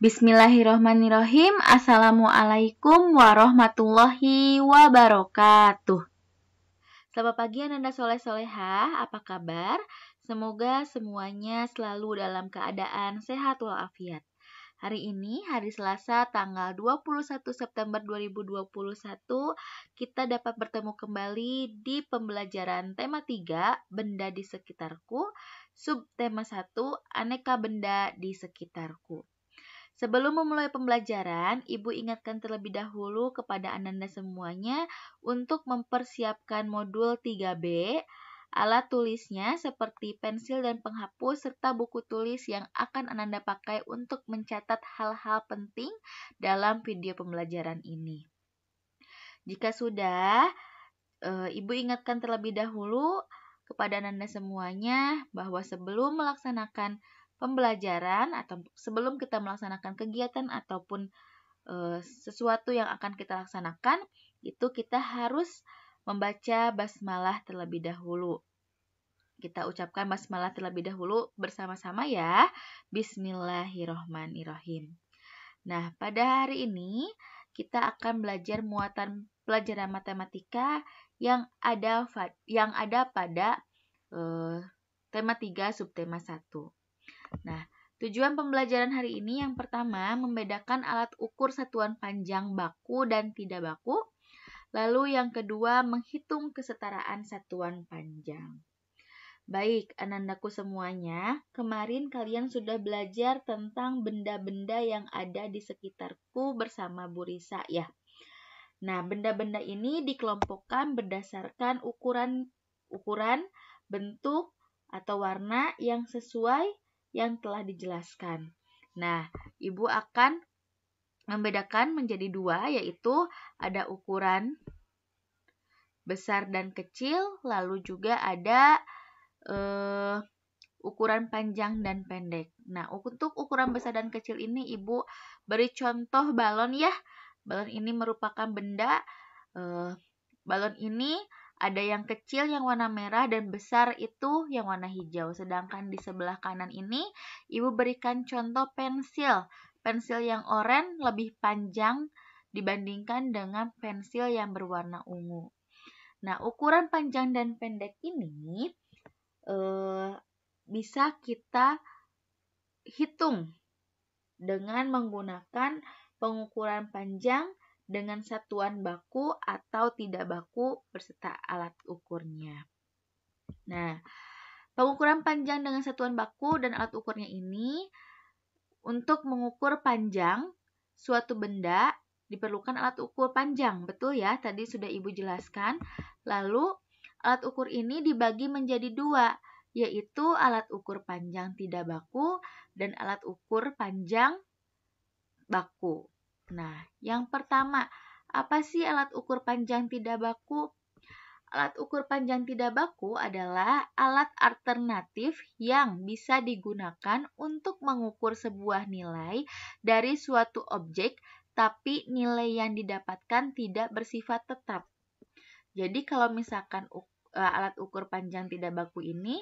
Bismillahirrohmanirrohim. Assalamualaikum warahmatullahi wabarakatuh. Selamat pagi Ananda soleh-solehah, apa kabar? Semoga semuanya selalu dalam keadaan sehat walafiat. Hari ini, hari Selasa, tanggal 21 September 2021, kita dapat bertemu kembali di pembelajaran tema 3, Benda di Sekitarku, subtema 1, Aneka Benda di Sekitarku. Sebelum memulai pembelajaran, Ibu ingatkan terlebih dahulu kepada Ananda semuanya untuk mempersiapkan modul 3B, alat tulisnya seperti pensil dan penghapus, serta buku tulis yang akan Ananda pakai untuk mencatat hal-hal penting dalam video pembelajaran ini. Jika sudah, Ibu ingatkan terlebih dahulu kepada Ananda semuanya bahwa sebelum melaksanakan pembelajaran atau sebelum kita melaksanakan kegiatan ataupun sesuatu yang akan kita laksanakan, itu kita harus membaca basmalah terlebih dahulu. Kita ucapkan basmalah terlebih dahulu bersama-sama ya. Bismillahirrohmanirrohim. Nah, pada hari ini kita akan belajar muatan pelajaran matematika yang ada pada tema 3 subtema 1. Nah, tujuan pembelajaran hari ini yang pertama membedakan alat ukur satuan panjang baku dan tidak baku. Lalu yang kedua menghitung kesetaraan satuan panjang. Baik, anandaku semuanya, kemarin kalian sudah belajar tentang benda-benda yang ada di sekitarku bersama Bu Risa ya. Nah, benda-benda ini dikelompokkan berdasarkan ukuran, bentuk, atau warna yang sesuai yang telah dijelaskan. Nah, Ibu akan membedakan menjadi dua, yaitu ada ukuran besar dan kecil, lalu juga ada ukuran panjang dan pendek. Nah, untuk ukuran besar dan kecil ini Ibu beri contoh balon ya. Balon ini merupakan benda, balon ini ada yang kecil yang warna merah dan besar itu yang warna hijau. Sedangkan di sebelah kanan ini Ibu berikan contoh pensil. Pensil yang oranye lebih panjang dibandingkan dengan pensil yang berwarna ungu. Nah, ukuran panjang dan pendek ini bisa kita hitung dengan menggunakan pengukuran panjang dengan satuan baku atau tidak baku beserta alat ukurnya. Nah, pengukuran panjang dengan satuan baku dan alat ukurnya ini untuk mengukur panjang suatu benda diperlukan alat ukur panjang. Betul ya, tadi sudah Ibu jelaskan. Lalu alat ukur ini dibagi menjadi dua, yaitu alat ukur panjang tidak baku dan alat ukur panjang baku. Nah, yang pertama, apa sih alat ukur panjang tidak baku? Alat ukur panjang tidak baku adalah alat alternatif yang bisa digunakan untuk mengukur sebuah nilai dari suatu objek, tapi nilai yang didapatkan tidak bersifat tetap. Jadi kalau misalkan alat ukur panjang tidak baku ini,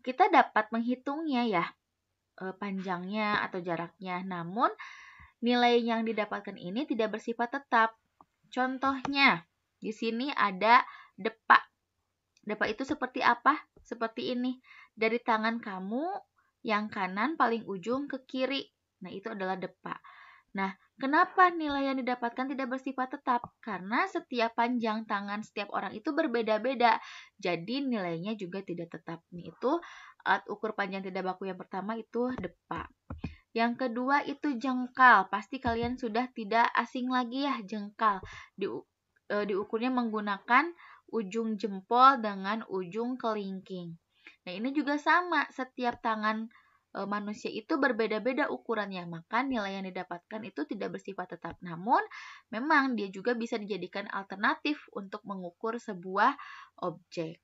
kita dapat menghitungnya ya, panjangnya atau jaraknya. Namun, nilai yang didapatkan ini tidak bersifat tetap. Contohnya, di sini ada depak. Depak itu seperti apa? Seperti ini. Dari tangan kamu yang kanan paling ujung ke kiri. Nah, itu adalah depak. Nah, kenapa nilai yang didapatkan tidak bersifat tetap? Karena setiap panjang tangan setiap orang itu berbeda-beda. Jadi, nilainya juga tidak tetap. Ini itu alat ukur panjang tidak baku yang pertama itu depak. Yang kedua itu jengkal. Pasti kalian sudah tidak asing lagi ya jengkal. Diukurnya menggunakan ujung jempol dengan ujung kelingking. Nah, ini juga sama. Setiap tangan manusia itu berbeda-beda ukurannya. Maka nilai yang didapatkan itu tidak bersifat tetap. Namun, memang dia juga bisa dijadikan alternatif untuk mengukur sebuah objek.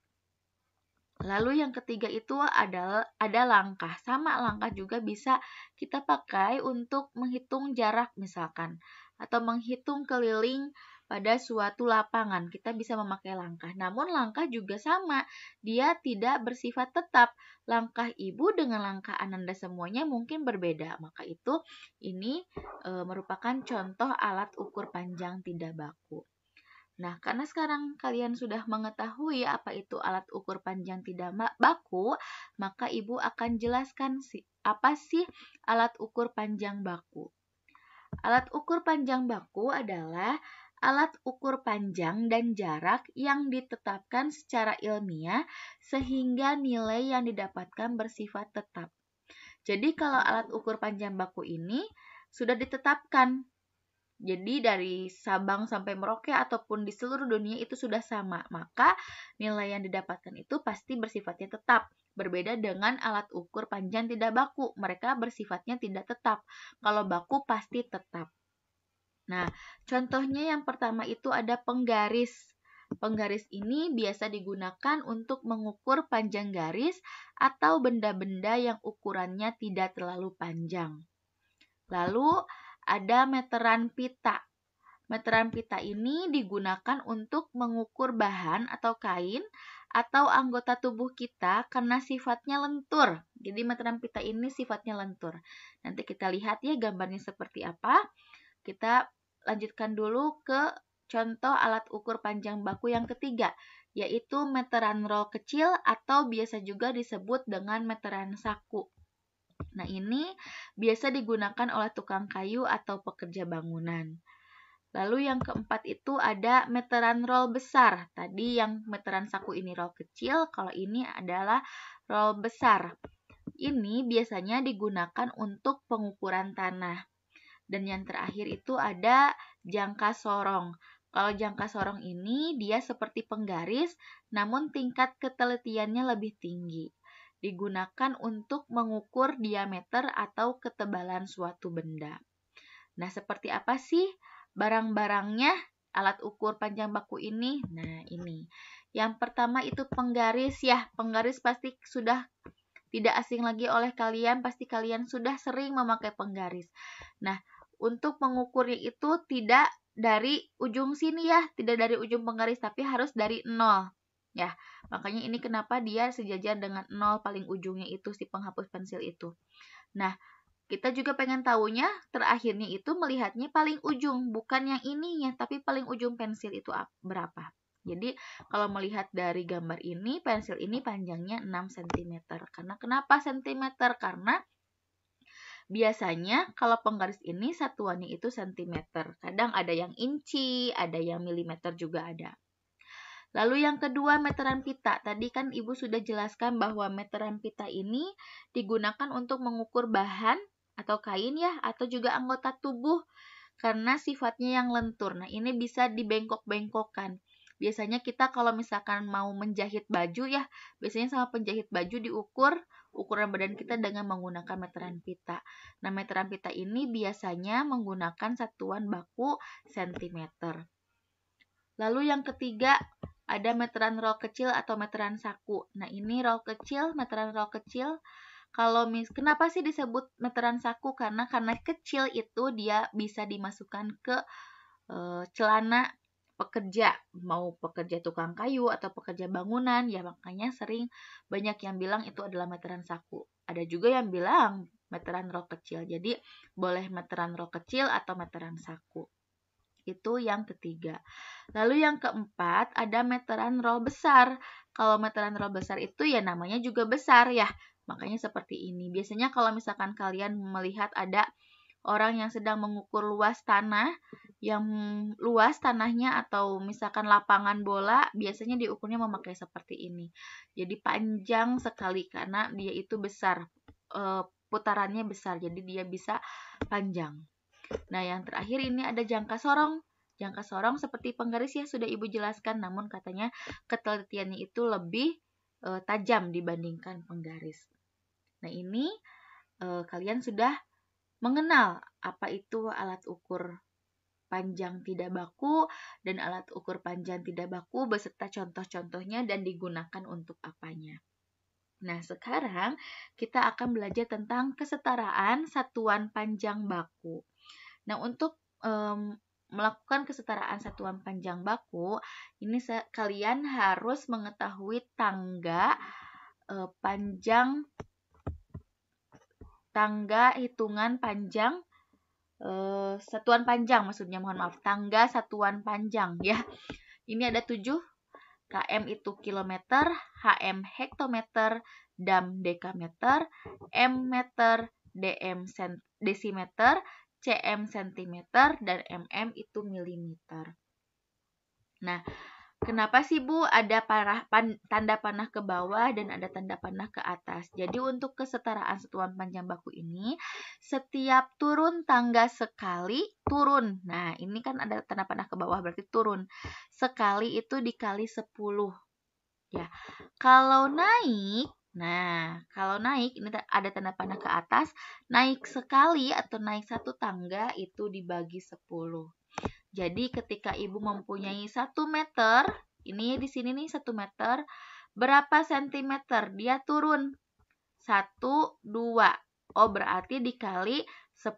Lalu yang ketiga itu ada langkah. Sama langkah juga bisa kita pakai untuk menghitung jarak misalkan. Atau menghitung keliling pada suatu lapangan. Kita bisa memakai langkah. Namun langkah juga sama, dia tidak bersifat tetap. Langkah ibu dengan langkah Ananda semuanya mungkin berbeda. Maka itu ini merupakan contoh alat ukur panjang tidak baku. Nah, karena sekarang kalian sudah mengetahui apa itu alat ukur panjang tidak baku, maka ibu akan jelaskan apa sih alat ukur panjang baku. Alat ukur panjang baku adalah alat ukur panjang dan jarak yang ditetapkan secara ilmiah sehingga nilai yang didapatkan bersifat tetap. Jadi kalau alat ukur panjang baku ini sudah ditetapkan, jadi dari Sabang sampai Merauke ataupun di seluruh dunia itu sudah sama, maka nilai yang didapatkan itu pasti bersifatnya tetap. Berbeda dengan alat ukur panjang tidak baku, mereka bersifatnya tidak tetap. Kalau baku pasti tetap. Nah, contohnya yang pertama itu ada penggaris. Penggaris ini biasa digunakan untuk mengukur panjang garis atau benda-benda yang ukurannya tidak terlalu panjang. Lalu ada meteran pita. Meteran pita ini digunakan untuk mengukur bahan atau kain atau anggota tubuh kita karena sifatnya lentur. Jadi meteran pita ini sifatnya lentur. Nanti kita lihat ya gambarnya seperti apa. Kita lanjutkan dulu ke contoh alat ukur panjang baku yang ketiga, yaitu meteran roll kecil atau biasa juga disebut dengan meteran saku. Nah, ini biasa digunakan oleh tukang kayu atau pekerja bangunan. Lalu yang keempat itu ada meteran roll besar. Tadi yang meteran saku ini roll kecil, kalau ini adalah roll besar. Ini biasanya digunakan untuk pengukuran tanah. Dan yang terakhir itu ada jangka sorong. Kalau jangka sorong ini dia seperti penggaris, namun tingkat ketelitiannya lebih tinggi. Digunakan untuk mengukur diameter atau ketebalan suatu benda. Nah, seperti apa sih barang-barangnya alat ukur panjang baku ini? Nah, ini. Yang pertama itu penggaris ya. Penggaris pasti sudah tidak asing lagi oleh kalian, pasti kalian sudah sering memakai penggaris. Nah, untuk mengukurnya itu tidak dari ujung sini ya, tidak dari ujung penggaris, tapi harus dari 0. Ya, makanya ini kenapa dia sejajar dengan 0 paling ujungnya itu si penghapus pensil itu. Nah, kita juga pengen tahunya terakhirnya itu melihatnya paling ujung, bukan yang ininya, tapi paling ujung pensil itu berapa. Jadi, kalau melihat dari gambar ini, pensil ini panjangnya 6 cm. Karena kenapa cm? Karena biasanya kalau penggaris ini satuannya itu cm. Kadang ada yang inci, ada yang milimeter juga ada. Lalu yang kedua meteran pita. Tadi kan Ibu sudah jelaskan bahwa meteran pita ini digunakan untuk mengukur bahan atau kain ya, atau juga anggota tubuh karena sifatnya yang lentur. Nah, ini bisa dibengkok-bengkokkan. Biasanya kita kalau misalkan mau menjahit baju ya, biasanya sama penjahit baju diukur ukuran badan kita dengan menggunakan meteran pita. Nah, meteran pita ini biasanya menggunakan satuan baku cm. Lalu yang ketiga ada meteran roll kecil atau meteran saku. Nah, ini roll kecil, meteran roll kecil. Kenapa sih disebut meteran saku? Karena kecil itu dia bisa dimasukkan ke celana pekerja, mau pekerja tukang kayu atau pekerja bangunan, ya makanya sering banyak yang bilang itu adalah meteran saku. Ada juga yang bilang meteran roll kecil. Jadi boleh meteran roll kecil atau meteran saku. Itu yang ketiga. Lalu yang keempat ada meteran roll besar. Kalau meteran roll besar itu ya namanya juga besar ya. Makanya seperti ini. Biasanya kalau misalkan kalian melihat ada orang yang sedang mengukur luas tanah, yang luas tanahnya atau misalkan lapangan bola, biasanya diukurnya memakai seperti ini. Jadi panjang sekali karena dia itu besar. Putarannya besar, jadi dia bisa panjang. Nah, yang terakhir ini ada jangka sorong. Jangka sorong seperti penggaris ya sudah Ibu jelaskan, namun katanya ketelitiannya itu lebih tajam dibandingkan penggaris. Nah, ini kalian sudah mengenal apa itu alat ukur panjang tidak baku dan alat ukur panjang tidak baku beserta contoh-contohnya dan digunakan untuk apanya. Nah, sekarang kita akan belajar tentang kesetaraan satuan panjang baku. Nah, untuk melakukan kesetaraan satuan panjang baku, ini kalian harus mengetahui tangga hitungan panjang satuan panjang, maksudnya mohon maaf, tangga satuan panjang ya. Ini ada 7, km itu kilometer, hm hektometer, dam dekameter, m meter, dm desimeter, cm sentimeter, dan mm itu milimeter. Nah, kenapa sih Bu ada tanda panah ke bawah dan ada tanda panah ke atas? Jadi untuk kesetaraan satuan panjang baku ini, setiap turun tangga sekali, turun. Nah, ini kan ada tanda panah ke bawah, berarti turun. Sekali itu dikali 10. Ya. Kalau naik ini ada tanda panah ke atas, naik sekali atau naik satu tangga itu dibagi 10. Jadi ketika Ibu mempunyai 1 meter, ini di sini nih 1 meter, berapa sentimeter? Dia turun 1, 2. Oh, berarti dikali 10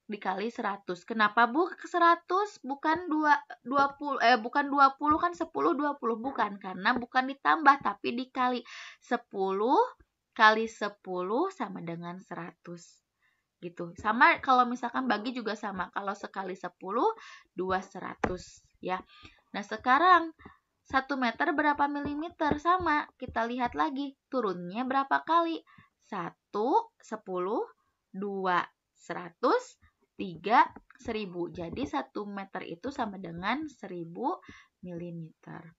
dikali 100. Kenapa Bu ke 100? Bukan 20 bukan 20 kan 10 20 bukan, karena bukan ditambah tapi dikali. 10 kali 10 sama dengan 100. Gitu. Sama kalau misalkan bagi juga sama. Kalau sekali 10, 2 100 ya. Nah, sekarang 1 meter berapa milimeter? Sama. Kita lihat lagi. Turunnya berapa kali? 1, 10, 2, 100, 3, 1000. Jadi 1 meter itu sama dengan 1000 milimeter.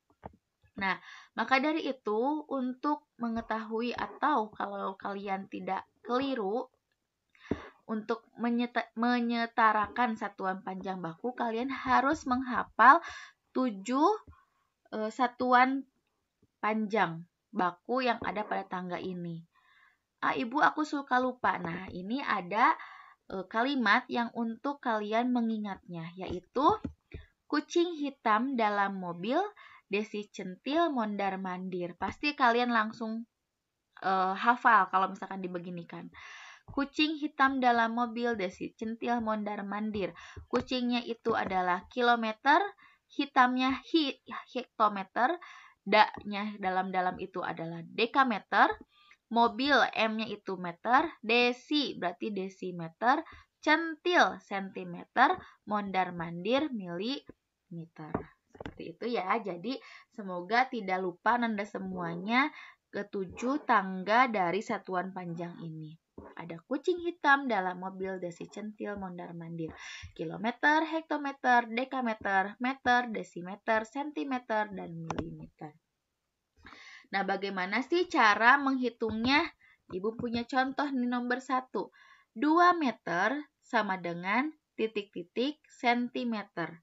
Nah, maka dari itu untuk mengetahui atau kalau kalian tidak keliru, untuk menyetarakan satuan panjang baku, kalian harus menghafal 7 satuan panjang baku yang ada pada tangga ini. Ibu, aku suka lupa. Nah, ini ada kalimat yang untuk kalian mengingatnya, yaitu kucing hitam dalam mobil, Desi centil mondar-mandir. Pasti kalian langsung hafal kalau misalkan dibeginikan. Kucing hitam dalam mobil, Desi centil mondar-mandir. Kucingnya itu adalah kilometer, hitamnya hektometer, da-nya dalam itu adalah dekameter, mobil M-nya itu meter, desi berarti desimeter, centil sentimeter, mondar-mandir milimeter. Seperti itu ya. Jadi semoga tidak lupa Nanda semuanya ketujuh tangga dari satuan panjang ini. Ada kucing hitam dalam mobil, Desi centil mondar-mandir. Kilometer, hektometer, dekameter, meter, desimeter, sentimeter, dan milimeter. Nah, bagaimana sih cara menghitungnya? Ibu punya contoh di nomor 1. 2 meter sama dengan titik-titik sentimeter.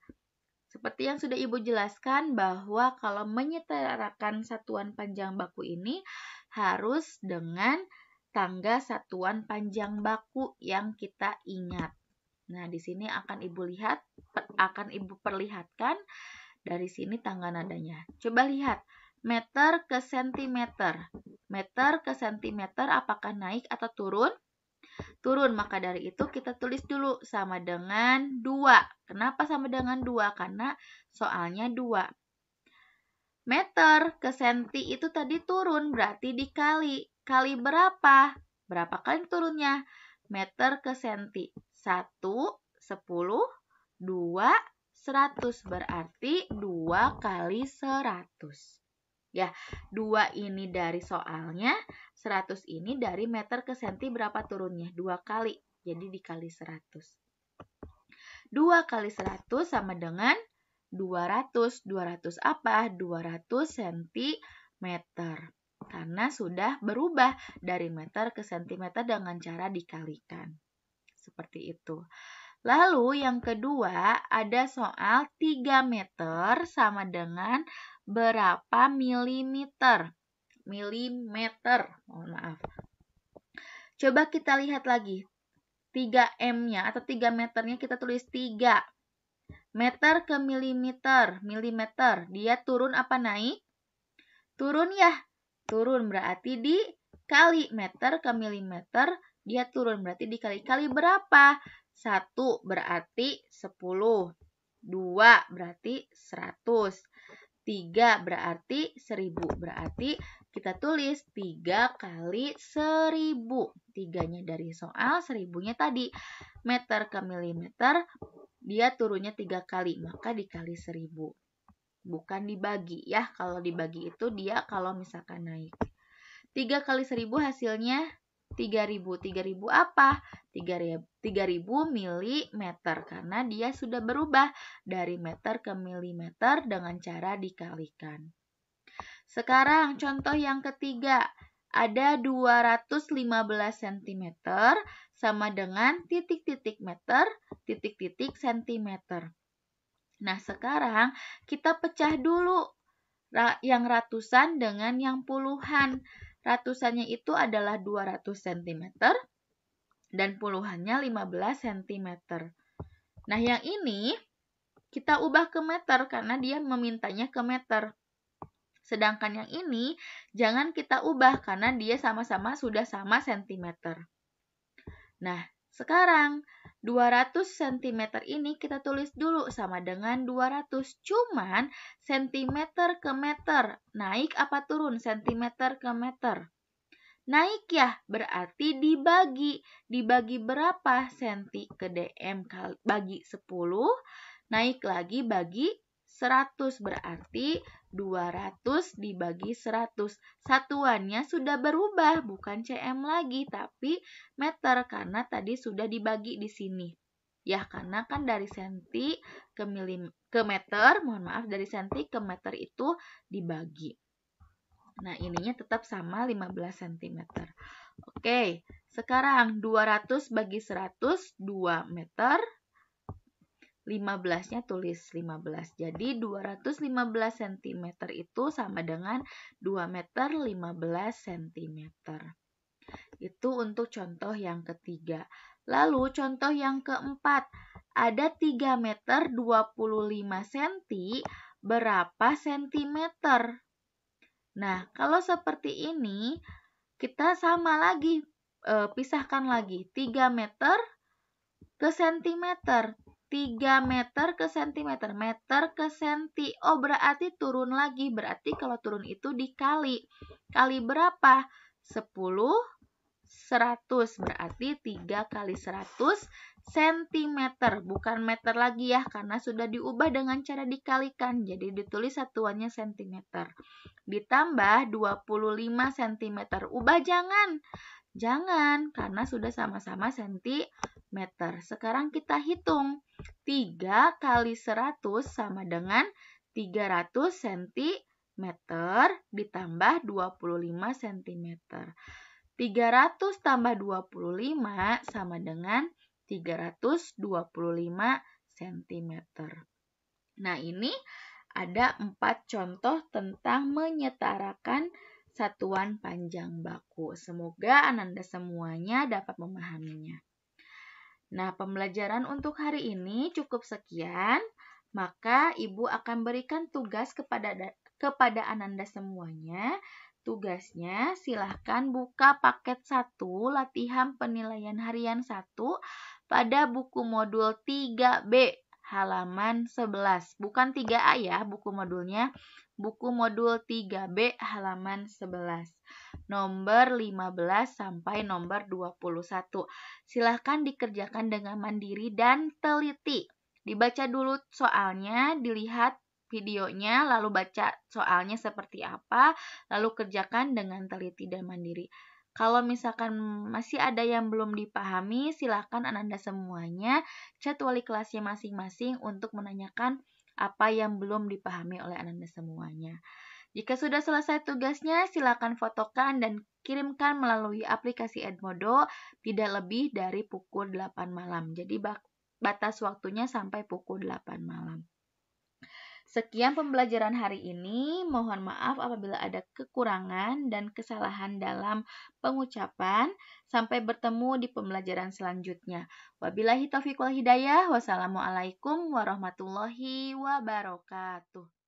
Seperti yang sudah Ibu jelaskan bahwa kalau menyetarakan satuan panjang baku ini harus dengan tangga satuan panjang baku yang kita ingat. Nah, di sini akan Ibu perlihatkan dari sini tangga nadanya. Coba lihat, meter ke sentimeter. Meter ke sentimeter apakah naik atau turun? Turun, maka dari itu kita tulis dulu sama dengan 2. Kenapa sama dengan 2? Karena soalnya 2. Meter ke senti itu tadi turun, berarti dikali. Kali berapa? Berapa kali turunnya? Meter ke senti. 1, 10, 2, 100. Berarti 2 kali 100. Ya, 2 ini dari soalnya, 100 ini dari meter ke senti berapa turunnya? 2 kali. Jadi dikali 100. 2 kali 100 sama dengan 200. 200 apa? 200 cm. Karena sudah berubah dari meter ke sentimeter dengan cara dikalikan. Seperti itu. Lalu yang kedua ada soal 3 meter sama dengan berapa milimeter? Milimeter, mohon maaf. Coba kita lihat lagi. 3M-nya atau 3 meternya kita tulis 3. Meter ke milimeter. Milimeter, dia turun apa naik? Turun ya. Turun berarti dikali. Meter ke milimeter, dia turun berarti dikali. Kali berapa? 1 berarti 10, 2 berarti 100, 3 berarti 1000. Berarti kita tulis 3 kali 1000. 3-nya dari soal, 1000-nya tadi. Meter ke milimeter, dia turunnya 3 kali, maka dikali 1000. Bukan dibagi ya, kalau dibagi itu dia kalau misalkan naik. 3 kali 1000 hasilnya 3000. 3000 apa? 3000 milimeter karena dia sudah berubah dari meter ke milimeter dengan cara dikalikan. Sekarang contoh yang ketiga. Ada 215 cm sama dengan titik-titik meter, titik-titik centimeter. Nah, sekarang kita pecah dulu yang ratusan dengan yang puluhan. Ratusannya itu adalah 200 cm dan puluhannya 15 cm. Nah, yang ini kita ubah ke meter karena dia memintanya ke meter. Sedangkan yang ini jangan kita ubah karena dia sama-sama sudah sama cm. Nah, sekarang 200 cm ini kita tulis dulu sama dengan 200. Cuman cm ke meter. Naik apa turun? Cm ke meter. Naik ya, berarti dibagi. Dibagi berapa? Senti ke dm bagi 10. Naik lagi bagi 100. Berarti 200 dibagi 100. Satuannya sudah berubah, bukan cm lagi, tapi meter karena tadi sudah dibagi di sini. Ya, karena kan dari senti ke meter, dari senti ke meter itu dibagi. Nah, ininya tetap sama 15 cm. Oke, sekarang 200 bagi 100, 2 meter. 15-nya tulis 15. Jadi 215 cm itu sama dengan 2 meter 15 cm. Itu untuk contoh yang ketiga. Lalu contoh yang keempat. Ada 3 meter 25 cm. Berapa sentimeter? Nah, kalau seperti ini, kita sama lagi, pisahkan lagi. 3 meter ke sentimeter. 3 meter ke sentimeter. Meter ke senti. Oh, berarti turun lagi. Berarti kalau turun itu dikali. Kali berapa? 10, 100. Berarti 3 kali 100 sentimeter, bukan meter lagi ya, karena sudah diubah dengan cara dikalikan. Jadi ditulis satuannya sentimeter. Ditambah 25 cm. Ubah jangan, karena sudah sama-sama sentimeter. Sekarang kita hitung. 3 kali 100 sama dengan 300 cm ditambah 25 cm. 300 tambah 25 sama dengan 325 cm. Nah, ini ada 4 contoh tentang menyetarakan satuan panjang baku. Semoga Ananda semuanya dapat memahaminya. Nah, pembelajaran untuk hari ini cukup sekian. Maka Ibu akan berikan tugas kepada Ananda semuanya. Tugasnya silahkan buka paket 1 latihan penilaian harian 1 pada buku modul 3B halaman 11. Bukan 3A ya buku modulnya. Buku modul 3B halaman 11. Nomor 15 sampai nomor 21. Silahkan dikerjakan dengan mandiri dan teliti. Dibaca dulu soalnya, dilihat videonya, lalu baca soalnya seperti apa, lalu kerjakan dengan teliti dan mandiri. Kalau misalkan masih ada yang belum dipahami, silakan Ananda semuanya chat wali kelasnya masing-masing untuk menanyakan apa yang belum dipahami oleh Ananda semuanya. Jika sudah selesai tugasnya, silakan fotokan dan kirimkan melalui aplikasi Edmodo tidak lebih dari pukul 8 malam. Jadi batas waktunya sampai pukul 8 malam. Sekian pembelajaran hari ini. Mohon maaf apabila ada kekurangan dan kesalahan dalam pengucapan. Sampai bertemu di pembelajaran selanjutnya. Wabillahi taufiq wal hidayah. Wassalamualaikum warahmatullahi wabarakatuh.